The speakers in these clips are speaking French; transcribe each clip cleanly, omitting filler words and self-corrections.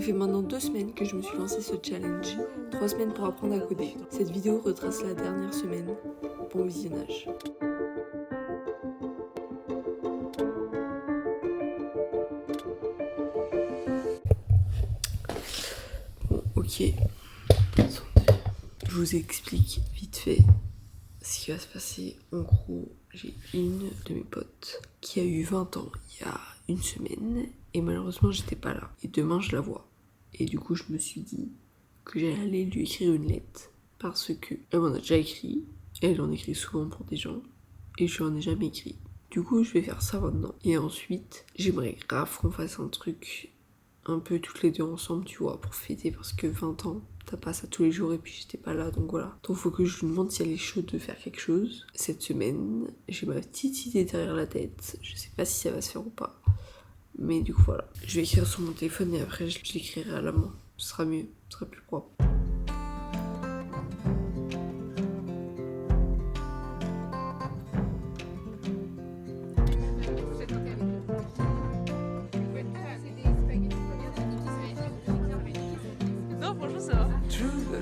fait maintenant 2 semaines que je me suis lancé ce challenge. 3 semaines pour apprendre à coder. Cette vidéo retrace la dernière semaine. Bon visionnage. Bon, ok. Attendez. Je vous explique vite fait ce qui va se passer. En gros, j'ai une de mes potes qui a eu 20 ans il y a une semaine. Et malheureusement, j'étais pas là. Et demain, je la vois. Et du coup, je me suis dit que j'allais lui écrire une lettre. Parce que elle m'en a déjà écrit. Elle en écrit souvent pour des gens. Et je lui en ai jamais écrit. Du coup, je vais faire ça maintenant. Et ensuite, j'aimerais grave qu'on fasse un truc un peu toutes les deux ensemble, tu vois, pour fêter. Parce que 20 ans, t'as pas ça tous les jours et puis j'étais pas là, donc voilà. Donc faut que je lui demande si elle est chaude de faire quelque chose. Cette semaine, j'ai ma petite idée derrière la tête. Je sais pas si ça va se faire ou pas. Mais du coup, voilà. Je vais écrire sur mon téléphone et après, je l'écrirai à la main. Ce sera mieux, ce sera plus propre.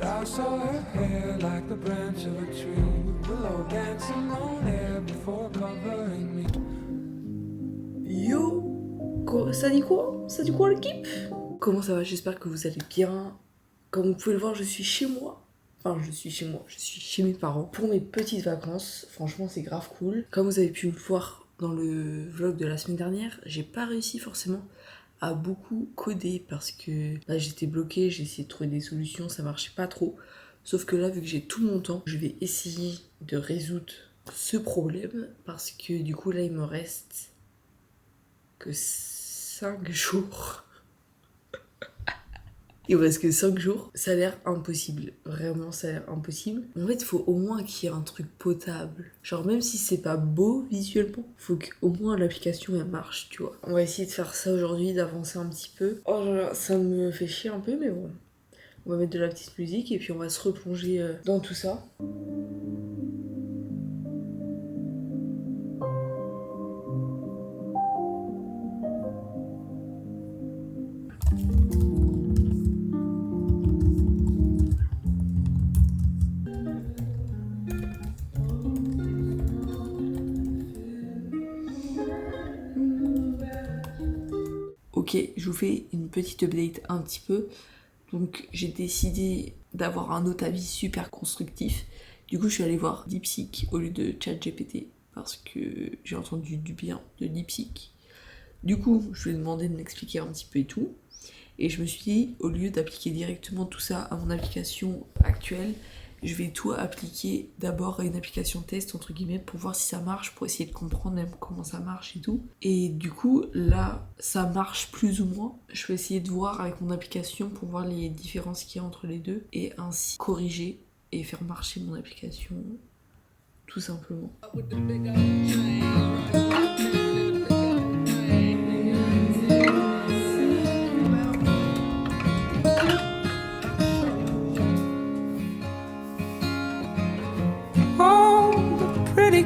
I saw her hair like the branch of a tree, willow dancing on air before covering me. Yo, ça dit quoi? Ça dit quoi l'équipe? Comment ça va? J'espère que vous allez bien. Comme vous pouvez le voir, je suis chez moi. Enfin, je suis chez moi, je suis chez mes parents pour mes petites vacances. Franchement, c'est grave cool. Comme vous avez pu le voir dans le vlog de la semaine dernière, j'ai pas réussi forcément à beaucoup coder parce que là j'étais bloquée, j'ai essayé de trouver des solutions, ça marchait pas trop. Sauf que là, vu que j'ai tout mon temps, je vais essayer de résoudre ce problème parce que du coup là il me reste que 5 jours. Il me reste que 5 jours. Ça a l'air impossible. Vraiment, ça a l'air impossible. En fait, il faut au moins qu'il y ait un truc potable. Genre, même si c'est pas beau visuellement, faut qu'au moins l'application elle marche, tu vois. On va essayer de faire ça aujourd'hui, d'avancer un petit peu. Oh là là, ça me fait chier un peu, mais bon. On va mettre de la petite musique et puis on va se replonger dans tout ça. Ok, je vous fais une petite update un petit peu. Donc j'ai décidé d'avoir un autre avis super constructif. Du coup je suis allée voir DeepSeek au lieu de ChatGPT parce que j'ai entendu du bien de DeepSeek. Du coup je lui ai demandé de m'expliquer un petit peu et tout. Et je me suis dit, au lieu d'appliquer directement tout ça à mon application actuelle, je vais tout appliquer d'abord à une application test, entre guillemets, pour voir si ça marche, pour essayer de comprendre même comment ça marche et tout. Et du coup, là, ça marche plus ou moins. Je vais essayer de voir avec mon application pour voir les différences qu'il y a entre les deux et ainsi corriger et faire marcher mon application tout simplement.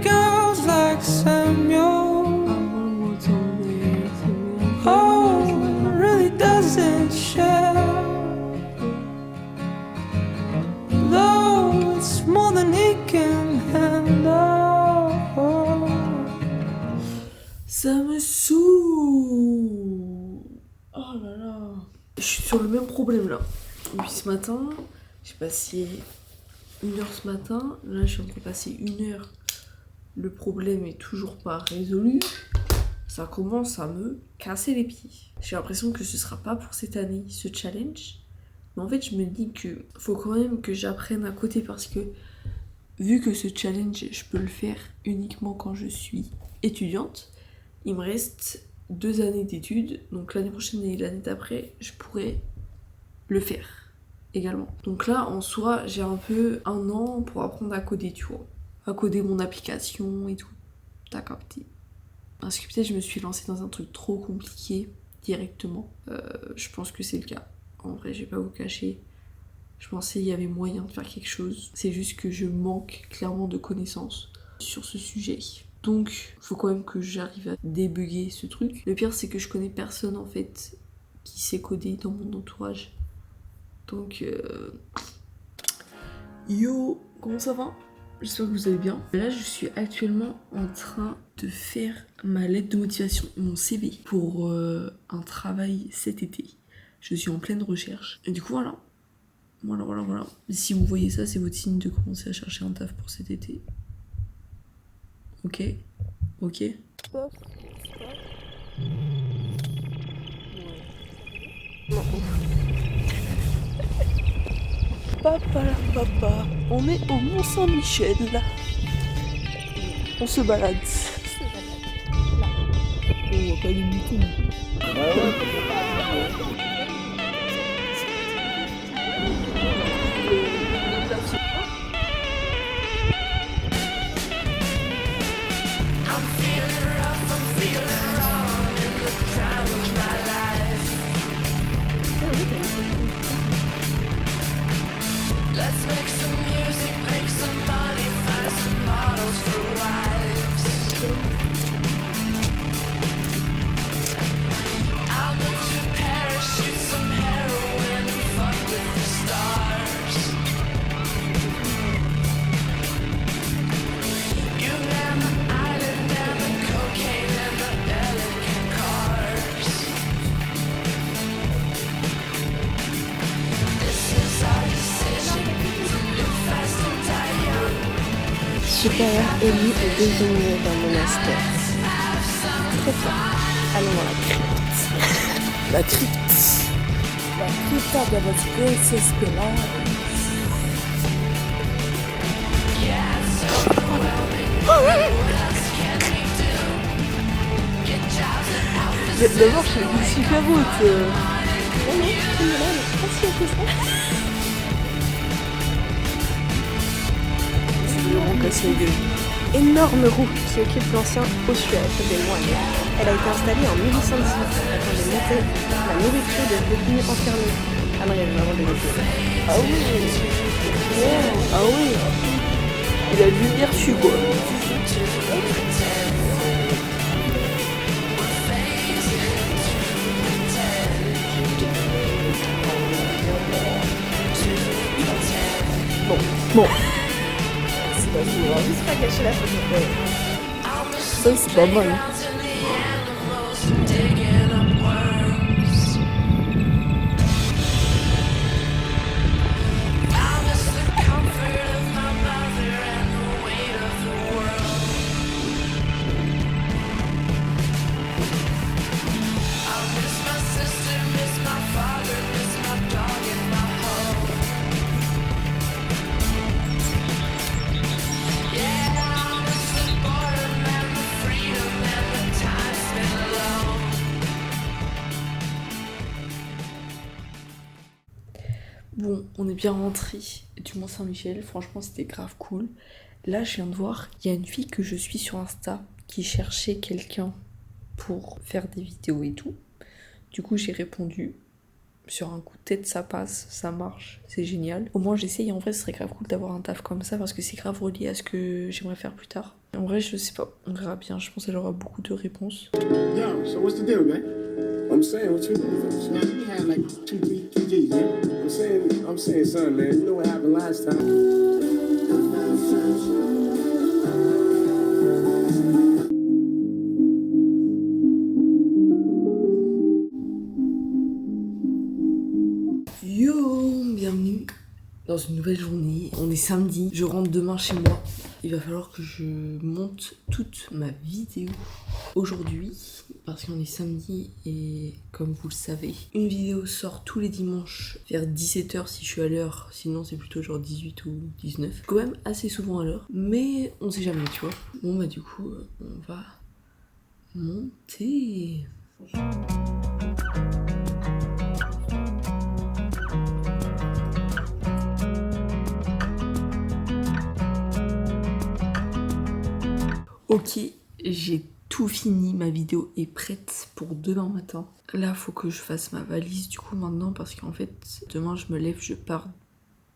Girls like Samuel. Oh, it really doesn't share. Though it's more than he can handle. Ça me saoule. Oh là là. Je suis sur le même problème là. Depuis ce matin, j'ai passé 1 heure ce matin. Là, je suis en train de passer 1 heure. Le problème est toujours pas résolu. Ça commence à me casser les pieds. J'ai l'impression que ce sera pas pour cette année, ce challenge. Mais en fait, je me dis que faut quand même que j'apprenne à coder parce que vu que ce challenge, je peux le faire uniquement quand je suis étudiante, il me reste 2 années d'études. Donc l'année prochaine et l'année d'après, je pourrais le faire également. Donc là, en soi, j'ai un peu 1 an pour apprendre à coder, tu vois. À coder mon application et tout. T'as capté. Parce que peut-être je me suis lancée dans un truc trop compliqué directement. Je pense que c'est le cas. En vrai, je vais pas vous cacher. Je pensais qu'il y avait moyen de faire quelque chose. C'est juste que je manque clairement de connaissances sur ce sujet. Donc, faut quand même que j'arrive à débugger ce truc. Le pire, c'est que je connais personne en fait qui sait coder dans mon entourage. Donc, yo, comment ça va? J'espère que vous allez bien. Là, je suis actuellement en train de faire ma lettre de motivation, mon CV, pour un travail cet été. Je suis en pleine recherche. Et du coup, voilà. Voilà. Si vous voyez ça, c'est votre signe de commencer à chercher un taf pour cet été. Ok. Stop. Papa, on est au Mont-Saint-Michel là. On se balade. Là. On voit pas les moutons. Let's make some music, make some money, find some models for wives. I'll move to Paris, shoot some heroin and fuck with the stars. You and the island and the cocaine and the elegant cars. This is our decision. Supérieur élu et désigné d'un monastère. Très bien. Allons dans la crypte. La crypte. La crypta de votre princesse Bella. D'abord, je fais une super route. Non, pas si que ça. Énorme roue qui occupe l'ancien ossuaire des moines. Elle a été installée en 1818 afin de monter la nourriture des détenus enfermés. Ah non, il y avait vraiment des détenus. Ah oui. Ah oui. Il a de lumière dessus quoi. Bon. Juste pas gâcher la photo. Ça c'est pas mal. Bon, on est bien rentré du Mont-Saint-Michel, franchement c'était grave cool. Là je viens de voir, il y a une fille que je suis sur Insta qui cherchait quelqu'un pour faire des vidéos et tout. Du coup j'ai répondu, sur un coup de tête ça passe, ça marche, c'est génial. Au moins j'essaye, en vrai ce serait grave cool d'avoir un taf comme ça parce que c'est grave relié à ce que j'aimerais faire plus tard. En vrai je sais pas, on verra bien, je pense qu'elle aura beaucoup de réponses. Yo, so what's the deal, man? I'm saying, what you had like 2 G's, yeah? I'm saying, son, man, you know what happened last time? Yo, bienvenue dans une nouvelle journée. On est samedi, je rentre demain chez moi. Il va falloir que je monte toute ma vidéo aujourd'hui parce qu'on est samedi et comme vous le savez, une vidéo sort tous les dimanches vers 17h si je suis à l'heure, sinon c'est plutôt genre 18 ou 19. Quand même assez souvent à l'heure, mais on sait jamais, tu vois. Bon bah du coup, on va monter. Ok, j'ai tout fini, ma vidéo est prête pour demain matin. Là, faut que je fasse ma valise du coup maintenant parce qu'en fait, demain je me lève, je pars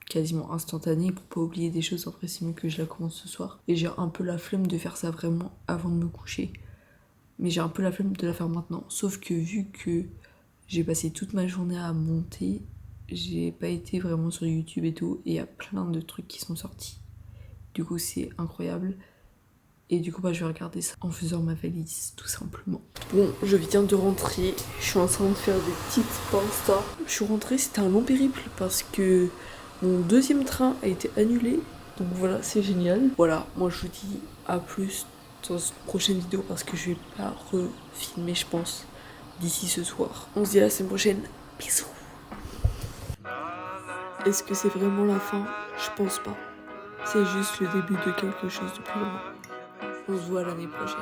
quasiment instantané pour pas oublier des choses. Après, c'est mieux que je la commence ce soir. Et j'ai un peu la flemme de faire ça vraiment avant de me coucher. Mais j'ai un peu la flemme de la faire maintenant. Sauf que vu que J'ai passé toute ma journée à monter. J'ai pas été vraiment sur YouTube et tout. Et il y a plein de trucs qui sont sortis. Du coup, c'est incroyable. Et du coup, je vais regarder ça en faisant ma valise, tout simplement. Bon, je viens de rentrer. Je suis en train de faire des petites Insta. Je suis rentrée, c'était un long périple parce que mon deuxième train a été annulé. Donc voilà, c'est génial. Voilà, moi je vous dis à plus dans une prochaine vidéo parce que je vais pas refilmer, je pense, d'ici ce soir. On se dit à la semaine prochaine. Bisous. Est-ce que c'est vraiment la fin? Je pense pas. C'est juste le début de quelque chose de plus grand. On se voit l'année prochaine.